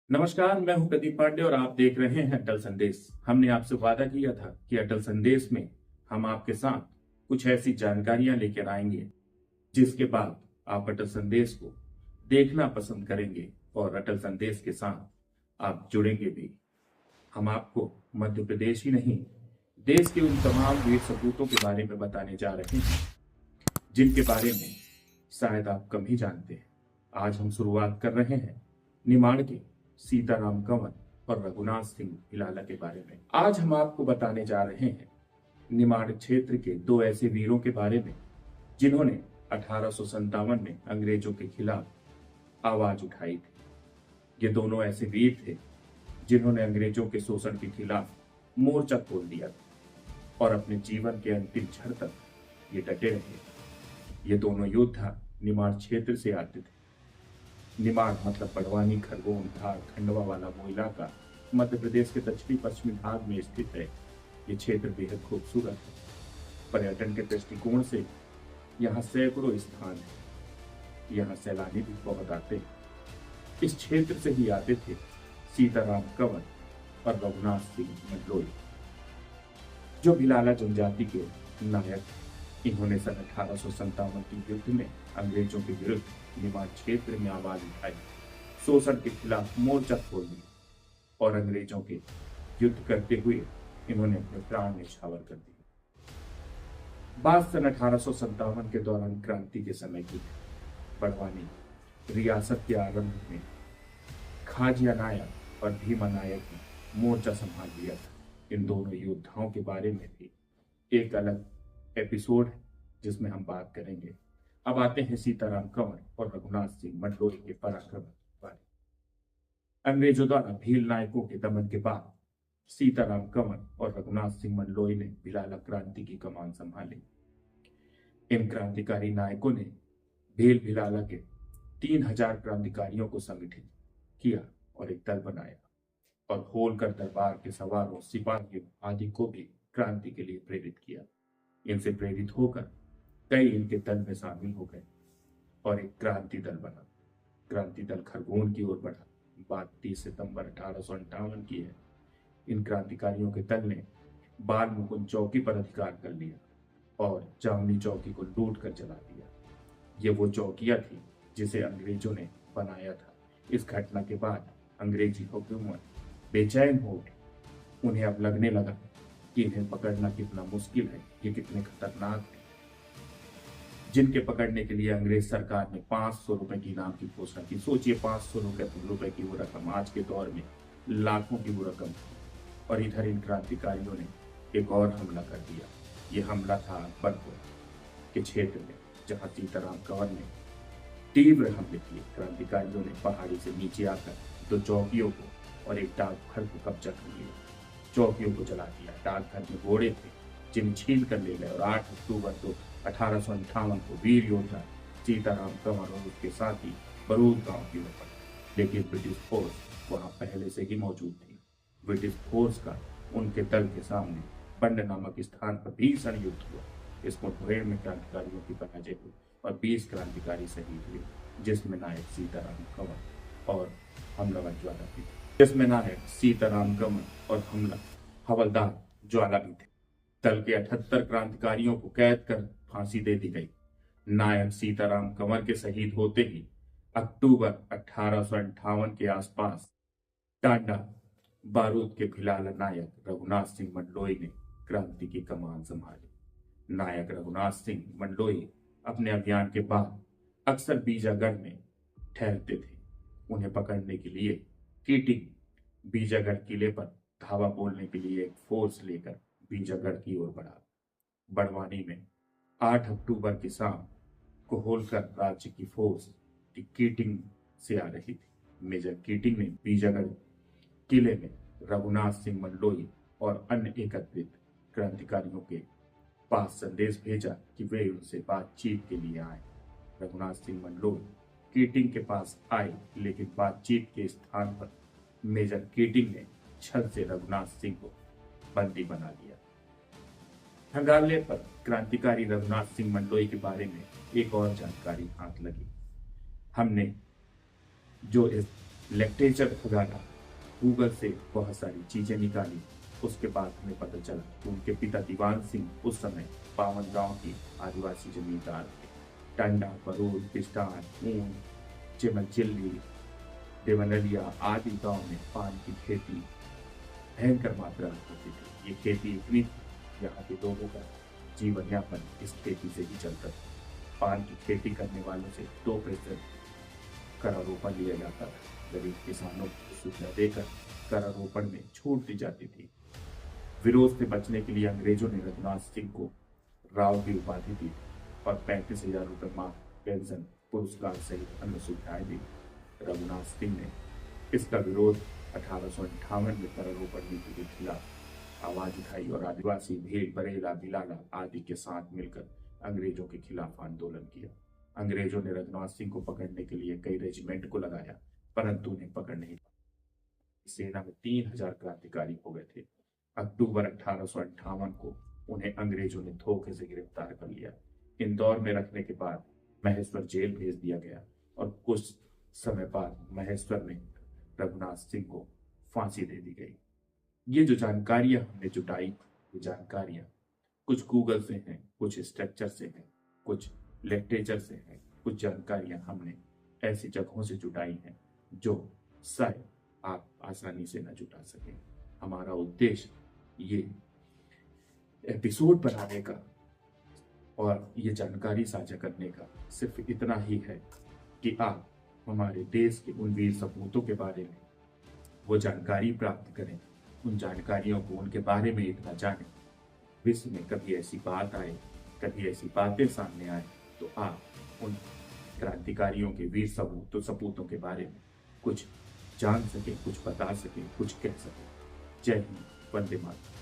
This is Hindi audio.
नमस्कार, मैं हूं प्रदीप पांडे और आप देख रहे हैं अटल संदेश। हमने आपसे वादा किया था कि अटल संदेश में हम आपके साथ कुछ ऐसी जानकारियां लेकर आएंगे जिसके बाद आप अटल संदेश को देखना पसंद करेंगे और अटल संदेश के साथ आप जुड़ेंगे भी। हम आपको मध्य प्रदेश ही नहीं, देश के उन तमाम वीर सपूतों के बारे में बताने जा रहे हैं जिनके बारे में शायद आप कम ही जानते हैं। आज हम शुरुआत कर रहे हैं निमाड़ के सीताराम कंवर और रघुनाथ सिंह भिलाला के बारे में। आज हम आपको बताने जा रहे हैं निमाड़ क्षेत्र के दो ऐसे वीरों के बारे में जिन्होंने 1857 में अंग्रेजों के खिलाफ आवाज उठाई थी। ये दोनों ऐसे वीर थे जिन्होंने अंग्रेजों के शोषण के खिलाफ मोर्चा खोल दिया था और अपने जीवन के अंतिम क्षण तक ये डटे रहे। ये दोनों योद्धा निमाड़ क्षेत्र से आते थे। निमाड़ मतलब बड़वानी, खरगोन, धार, खंडवा वाला वो इलाका मध्य प्रदेश के दक्षिणी पश्चिमी भाग में स्थित है। ये क्षेत्र बेहद खूबसूरत है। पर्यटन के दृष्टिकोण से यहाँ सैकड़ों स्थान है। यहाँ सैलानी भी बहुत आते हैं। इस क्षेत्र से ही आते थे सीताराम कंवर और रघुनाथ सिंह मंडलोई, जो भिलाला जनजाति के नायक थे। इन्होंने सन 1857 के युद्ध में अंग्रेजों के विरुद्ध निमाड़ क्षेत्र में आवाज उठाई, शोषण के खिलाफ मोर्चा खोल दिया और अंग्रेजों के युद्ध करते हुए इन्होंने अपने प्राण न्यौछावर कर दिए। बात सन 1857 के दौरान क्रांति के समय की है। बड़वानी रियासत के आरंभ में खाजिया नायक और भीमा नायक ने मोर्चा संभाल लिया था। इन दोनों योद्धाओं के बारे में भी एक अलग एपिसोड है जिसमें हम बात करेंगे। अब आते हैं सीताराम कंवर और रघुनाथ सिंह मंडलोई के पराक्रम बारे। अंग्रेजों द्वारा भील नायकों के दमन के बाद सीताराम कंवर और रघुनाथ सिंह मंडलोई ने भिलाला क्रांति की कमान संभाली। इन क्रांतिकारी नायकों ने भील भिलाला के 3000 क्रांतिकारियों को संगठित किया और एक दल बनाया और होलकर दरबार के सवारों, सिपाहियों आदि को भी क्रांति के लिए प्रेरित किया। इनसे प्रेरित होकर कई इनके दल में शामिल हो गए और एक क्रांति दल बना। क्रांति दल खरगोन की ओर बढ़ा। बात 30 सितंबर 1858 की है। इन क्रांतिकारियों के दल ने बाल मुकुंद चौकी पर अधिकार कर लिया और जामनी चौकी को लूट कर जला दिया। ये वो चौकियां थी जिसे अंग्रेजों ने बनाया था। इस घटना के बाद अंग्रेजी हुकूमत बेचैन हो गई। उन्हें अब लगने लगा कि इन्हें पकड़ना कितना मुश्किल है, ये कितने खतरनाक है। जिनके पकड़ने के लिए अंग्रेज सरकार ने 500 रुपए की इनाम की घोषणा की। सोचिए, 500 रुपए की वो रकम आज के दौर में लाखों की वो रकम थी। और इधर इन क्रांतिकारियों ने एक और हमला कर दिया। ये हमला था अकबरपुर के क्षेत्र में, जहां सीताराम कंवर ने तीव्र हमले किए। क्रांतिकारियों ने पहाड़ी से नीचे आकर 2 चौकियों को और एक डाकघर को कब्जा कर लिया। चौकियों को जला दिया। डाकघर में घोड़े थे जिन्हें छीन कर ले गए और 8 अक्टूबर 1858 को वीर योद्धा सीताराम कंवर और उसके साथी बरूद गांव की ओर बढ़े। लेकिन ब्रिटिश फोर्स वहां पहले से ही मौजूद थी। ब्रिटिश फोर्स का उनके दल के सामने बंड नामक स्थान पर भीषण युद्ध हुआ। इस मुठभेड़ में क्रांतिकारियों की पराजय हुई और 20 क्रांतिकारी शहीद हुए, जिसमें नायक सीताराम कंवर और हमलावर ज्वाला भी थे। जिसमें नायक सीताराम कंवर और हवलदार ज्वाला भी थे। दल के 78 क्रांतिकारियों को कैद कर फांसी दे दी गई। नायक सीताराम कंवर के शहीद होते ही अक्टूबर 1858 के आसपास टांडा बारूद के भिलाला नायक रघुनाथ सिंह मंडलोई ने क्रांति की कमान संभाली। नायक रघुनाथ सिंह मंडलोई अपने अभियान के बाद अक्सर बीजागढ़ में ठहरते थे। उन्हें पकड़ने के लिए कीटिंग बीजागढ़ किले पर धावा बोलने के लिए एक फोर्स लेकर बीजागढ़ की ओर बढ़ा। बड़वानी में 8 अक्टूबर की शाम को होलकर राज्य की फोर्स कीटिंग से आ रही थी। मेजर कीटिंग ने बीजागढ़ किले में रघुनाथ सिंह मंडलोई और अन्य एकत्रित क्रांतिकारियों के पास संदेश भेजा कि वे उनसे बातचीत के लिए आए। रघुनाथ सिंह मंडलोई कीटिंग के पास आए, लेकिन बातचीत के स्थान पर मेजर कीटिंग ने छल से रघुनाथ सिंह को बंदी बना लिया। हंगामे पर क्रांतिकारी रघुनाथ सिंह मंडलोई के बारे में एक और जानकारी हाथ लगी। हमने जो इस लिटरेचर खुदाना, गूगल से बहुत सारी चीजें निकाली। उसके बाद हमें पता चला कि उनके पिता दीवान सिंह उस समय पावन गांव के आदिवासी जमींदार थे। टंडा, बरूद, पिस्टान, ऊन, चिमनचिल्ली, देवनलिया आदि गांव में पान की खेती भयंकर मात्रा में होती थी। ये खेती इतनी थी, यहाँ के लोगों का जीवन यापन इस खेती से ही चलता था। पान की खेती करने वालों से 2% करारोपण लिया जाता था। गरीब किसानों को सुविधा देकर करारोपण में छूट दी जाती थी। विरोध से बचने के लिए अंग्रेजों ने रघुनाथ सिंह को राव की उपाधि दी और 35,000 रुपये माह पेंशन, पुरस्कार सहित अन्य सुविधाएं दी। रघुनाथ सिंह ने इसका विरोध 1858 में करारोपण नीति के खिलाफ आवाज उठाई और आदिवासी भील, बरेला, बिलाला आदि के साथ मिलकर अंग्रेजों के खिलाफ आंदोलन किया। अंग्रेजों ने रघुनाथ सिंह को पकड़ने के लिए कई रेजिमेंट को लगाया, परंतु उन्हें पकड़ नहीं पाया। सेना में 3,000 क्रांतिकारी हो गए थे। अक्टूबर 1858 को उन्हें अंग्रेजों ने धोखे से गिरफ्तार कर लिया। इंदौर में रखने के बाद महेश्वर जेल भेज दिया गया और कुछ समय बाद महेश्वर में रघुनाथ सिंह को फांसी दे दी गई। ये जो जानकारियां हमने जुटाई, ये जानकारियां कुछ गूगल से हैं, कुछ स्ट्रक्चर से हैं, कुछ लिटरेचर से हैं, कुछ जानकारियां हमने ऐसी जगहों से जुटाई हैं जो शायद आप आसानी से न जुटा सकें। हमारा उद्देश्य ये एपिसोड बनाने का और ये जानकारी साझा करने का सिर्फ इतना ही है कि आप हमारे देश के उन वीर सपूतों के बारे में वो जानकारी प्राप्त करें, उन जानकारियों को उनके बारे में इतना जानें। विश्व में कभी ऐसी बात आए, कभी ऐसी बातें सामने आए तो आप उन क्रांतिकारियों के वीर सपूतों के बारे में कुछ जान सकें, कुछ बता सकें, कुछ कह सकें। जय हिंद, वंदे मातरम।